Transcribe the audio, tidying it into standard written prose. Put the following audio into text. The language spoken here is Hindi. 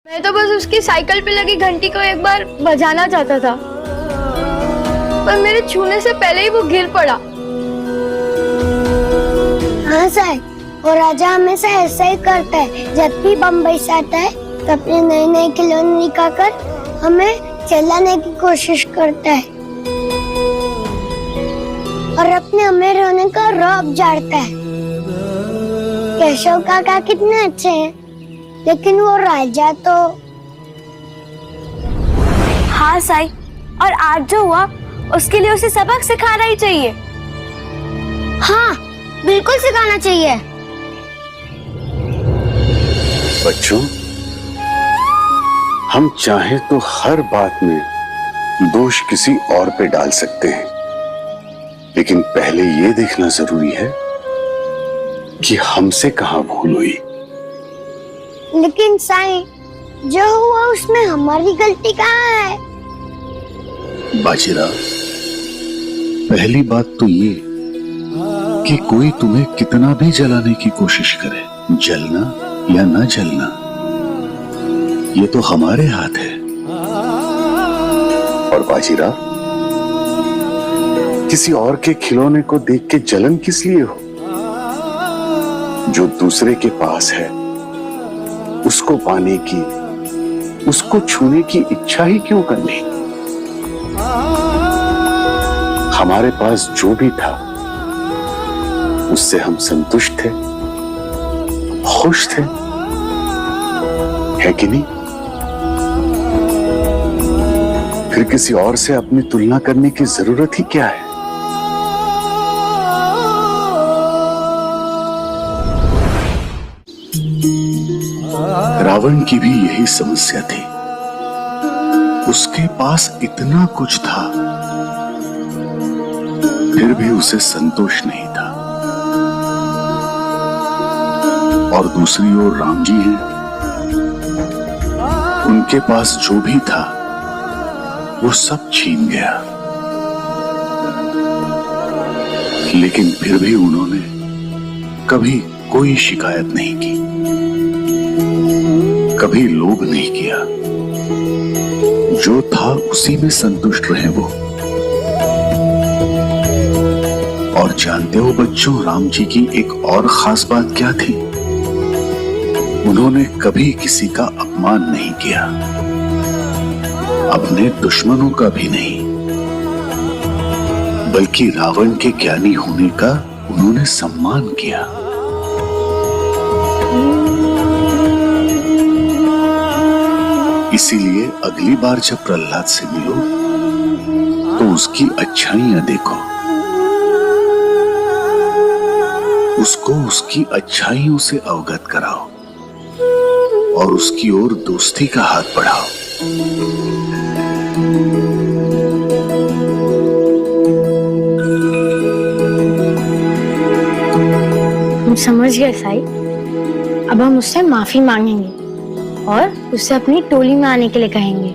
मैं तो बस उसकी साइकिल पे लगी घंटी को एक बार बजाना चाहता था, पर मेरे छूने से पहले ही वो गिर पड़ा। हाँ सर, और राजा हमेशा ऐसा ही करता है। जब भी बम्बई से आता है तो अपने नए नए खिलौने निकाल हमें चलाने की कोशिश करता है और अपने अमीर होने का रौब झाड़ता है। केशव काका कितने अच्छे हैं, लेकिन वो राजा तो। हाँ साई, और आज जो हुआ उसके लिए उसे सबक सिखाना ही चाहिए। हाँ, बिल्कुल सिखाना चाहिए। बच्चों, हम चाहे तो हर बात में दोष किसी और पे डाल सकते हैं, लेकिन पहले ये देखना जरूरी है कि हमसे कहां भूल हुई। लेकिन साईं, जो हुआ उसमें हमारी गलती कहाँ है? बाजीराव, पहली बात तो ये कि कोई तुम्हें कितना भी जलाने की कोशिश करे, जलना या न जलना ये तो हमारे हाथ है। और बाजीराव, किसी और के खिलौने को देख के जलन किस लिए हो? जो दूसरे के पास है उसको पाने की, उसको छूने की इच्छा ही क्यों करनी? हमारे पास जो भी था उससे हम संतुष्ट थे, खुश थे, है कि नहीं? फिर किसी और से अपनी तुलना करने की जरूरत ही क्या है? रावण की भी यही समस्या थी। उसके पास इतना कुछ था, फिर भी उसे संतोष नहीं था। और दूसरी ओर राम जी हैं, उनके पास जो भी था वो सब छीन गया, लेकिन फिर भी उन्होंने कभी कोई शिकायत नहीं की, कभी लोभ नहीं किया। जो था उसी में संतुष्ट रहे वो। और जानते हो बच्चों, राम जी की एक और खास बात क्या थी? उन्होंने कभी किसी का अपमान नहीं किया, अपने दुश्मनों का भी नहीं, बल्कि रावण के ज्ञानी होने का उन्होंने सम्मान किया। इसीलिए अगली बार जब प्रहलाद से मिलो तो उसकी अच्छाइयां देखो, उसको उसकी अच्छाइयों से अवगत कराओ और उसकी ओर दोस्ती का हाथ बढ़ाओ। हम समझ गए साई। अब हम उससे माफी मांगेंगे और उससे अपनी टोली में आने के लिए कहेंगे।